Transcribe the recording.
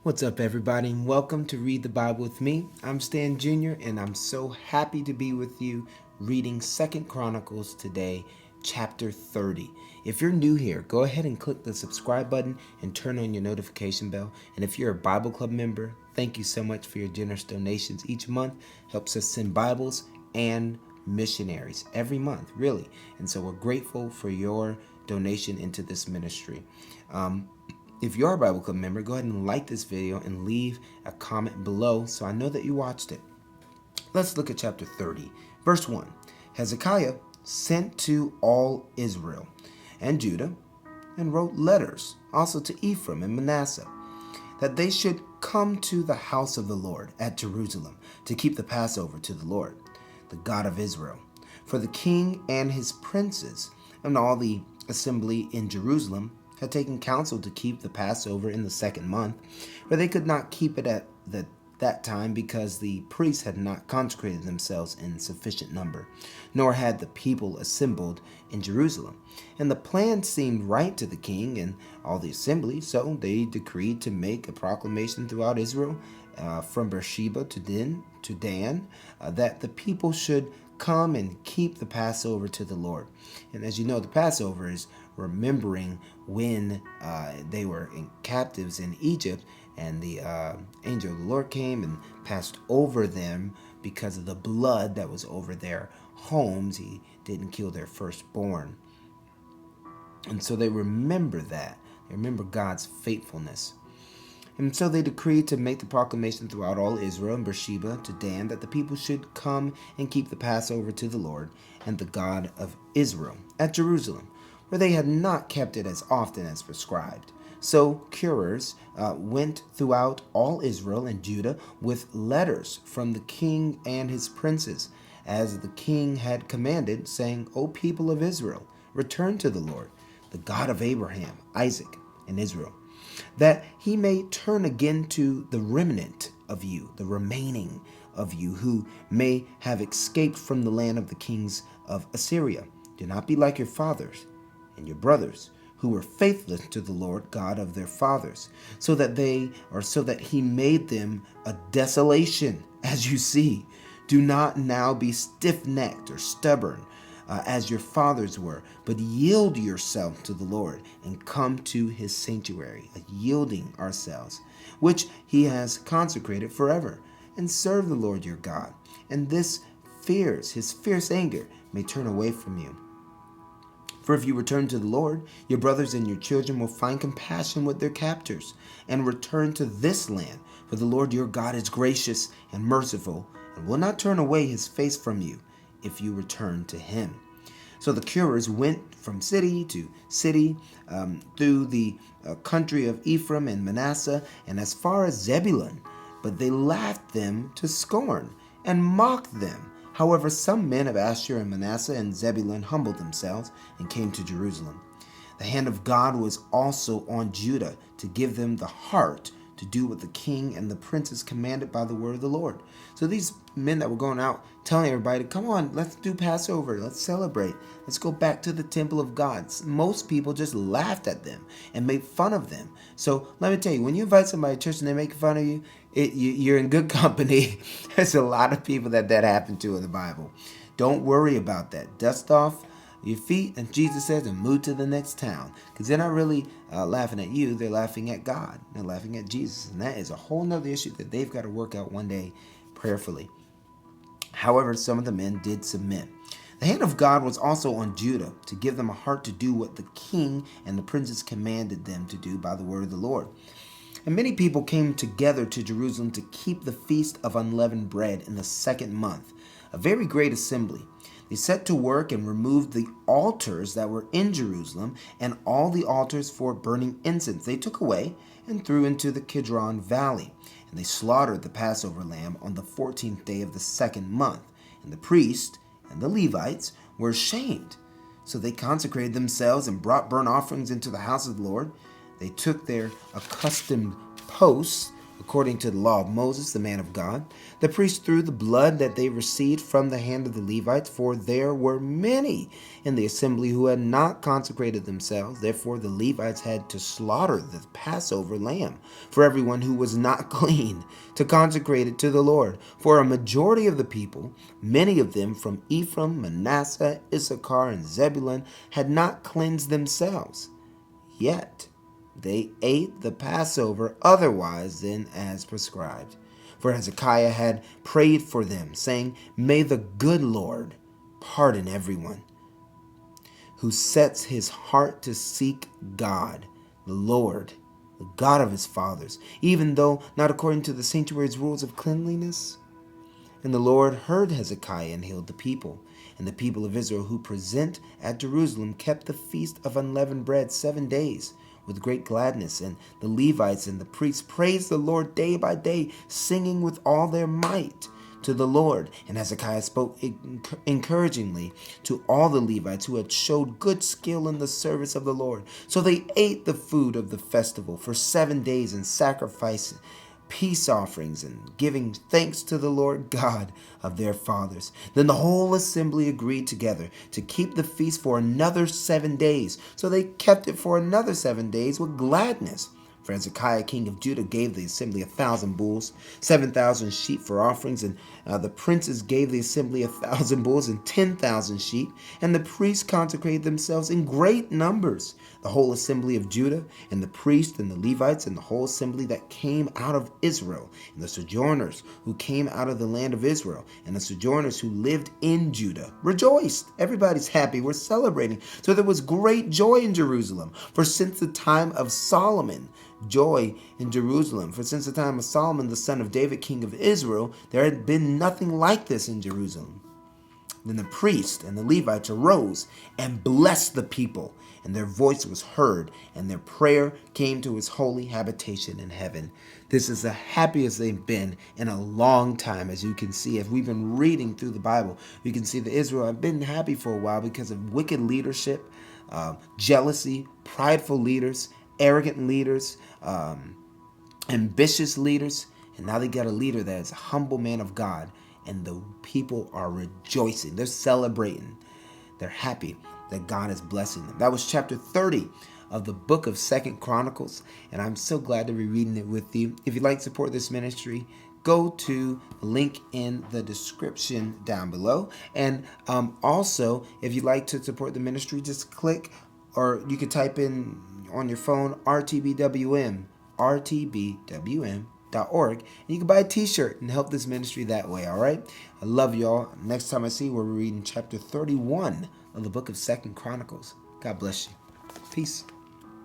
What's up, everybody, and welcome to Read the Bible with me. I'm Stan Jr., and I'm so happy to be with you reading 2nd Chronicles today, chapter 30. If you're new here, go ahead and click the subscribe button and turn on your notification bell. And if you're a Bible Club member, thank you so much for your generous donations each month. Helps us send Bibles and missionaries every month, really. And so we're grateful for your donation into this ministry. If you're a Bible Club member, go ahead and like this video and leave a comment below so I know that you watched it. Let's look at chapter 30, verse 1. Hezekiah sent to all Israel and Judah and wrote letters also to Ephraim and Manasseh that they should come to the house of the Lord at Jerusalem to keep the Passover to the Lord, the God of Israel. For the king and his princes and all the assembly in Jerusalem had taken counsel to keep the Passover in the 2nd month, for they could not keep it at that time because the priests had not consecrated themselves in sufficient number, nor had the people assembled in Jerusalem. And the plan seemed right to the king and all the assembly, so they decreed to make a proclamation throughout Israel, from Beersheba to Dan, that the people should come and keep the Passover to the Lord. And as you know, the Passover is remembering when they were in captives in Egypt, and the angel of the Lord came and passed over them because of the blood that was over their homes. He didn't kill their firstborn. And so they remember that. They remember God's faithfulness. And so they decreed to make the proclamation throughout all Israel and Beersheba to Dan that the people should come and keep the Passover to the Lord and the God of Israel at Jerusalem, where they had not kept it as often as prescribed. So curers went throughout all Israel and Judah with letters from the king and his princes, as the king had commanded, saying, O people of Israel, return to the Lord, the God of Abraham, Isaac, and Israel, that he may turn again to the remnant of you, the remaining of you, who may have escaped from the land of the kings of Assyria. Do not be like your fathers and your brothers, who were faithless to the Lord God of their fathers, so that he made them a desolation, as you see. Do not now be stiff-necked or stubborn, as your fathers were, but yield yourself to the Lord and come to his sanctuary, yielding ourselves, which he has consecrated forever, and serve the Lord your God. And his fierce anger may turn away from you. For if you return to the Lord, your brothers and your children will find compassion with their captors, and return to this land. For the Lord your God is gracious and merciful, and will not turn away his face from you, if you return to him. So the curers went from city to city, through the country of Ephraim and Manasseh, and as far as Zebulun. But they laughed them to scorn, and mocked them. However, some men of Asher and Manasseh and Zebulun humbled themselves and came to Jerusalem. The hand of God was also on Judah to give them the heart to do what the king and the princes commanded by the word of the Lord. So these men that were going out telling everybody, come on, let's do Passover, let's celebrate, let's go back to the temple of God. Most people just laughed at them and made fun of them. So let me tell you, when you invite somebody to church and they make fun of you, you're in good company. There's a lot of people that happened to in the Bible. Don't worry about that. Dust off your feet, and Jesus says, and move to the next town. Because they're not really laughing at you, they're laughing at God. They're laughing at Jesus. And that is a whole nother issue that they've got to work out one day prayerfully. However, some of the men did submit. The hand of God was also on Judah to give them a heart to do what the king and the princes commanded them to do by the word of the Lord. And many people came together to Jerusalem to keep the feast of unleavened bread in the 2nd month, a very great assembly. They set to work and removed the altars that were in Jerusalem and all the altars for burning incense they took away and threw into the Kidron Valley. And they slaughtered the Passover lamb on the 14th day of the 2nd month. And the priests and the Levites were ashamed. So they consecrated themselves and brought burnt offerings into the house of the Lord. They took their accustomed posts According to the law of Moses, the man of God, the priests threw the blood that they received from the hand of the Levites, for there were many in the assembly who had not consecrated themselves. Therefore the Levites had to slaughter the Passover lamb for everyone who was not clean, to consecrate it to the Lord. For a majority of the people, many of them from Ephraim, Manasseh, Issachar, and Zebulun, had not cleansed themselves. Yet they ate the Passover otherwise than as prescribed. For Hezekiah had prayed for them, saying, "May the good Lord pardon everyone who sets his heart to seek God, the Lord, the God of his fathers, even though not according to the sanctuary's rules of cleanliness." And the Lord heard Hezekiah and healed the people. And the people of Israel who present at Jerusalem kept the feast of unleavened bread 7 days with great gladness. And the Levites and the priests praised the Lord day by day, singing with all their might to the Lord. And Hezekiah spoke encouragingly to all the Levites who had showed good skill in the service of the Lord. So they ate the food of the festival for 7 days and sacrificed peace offerings and giving thanks to the Lord God of their fathers. Then the whole assembly agreed together to keep the feast for another 7 days. So they kept it for another 7 days with gladness. For Hezekiah, king of Judah, gave the assembly 1,000 bulls, 7,000 sheep for offerings, and the princes gave the assembly 1,000 bulls and 10,000 sheep, and the priests consecrated themselves in great numbers. The whole assembly of Judah, and the priests and the Levites, and the whole assembly that came out of Israel, and the sojourners who came out of the land of Israel, and the sojourners who lived in Judah, rejoiced. Everybody's happy. We're celebrating. So there was great joy in Jerusalem. For since the time of Solomon, joy in Jerusalem. For since the time of Solomon, the son of David, king of Israel, there had been nothing like this in Jerusalem. Then the priests and the Levites arose and blessed the people, and their voice was heard, and their prayer came to his holy habitation in heaven. This is the happiest they've been in a long time, as you can see. If we've been reading through the Bible, we can see that Israel have been happy for a while because of wicked leadership, jealousy, prideful leaders, arrogant leaders, ambitious leaders, and now they got a leader that is a humble man of God, and the people are rejoicing. They're celebrating. They're happy that God is blessing them. That was chapter 30 of the book of 2 Chronicles, and I'm so glad to be reading it with you. If you'd like to support this ministry, go to the link in the description down below. And also, if you'd like to support the ministry, just click, or you could type in on your phone, RTBWM, rtbwm.org, and you can buy a t-shirt and help this ministry that way. All right, I love y'all. Next time I see you, we're reading chapter 31 of the book of 2 Chronicles. God bless you. Peace.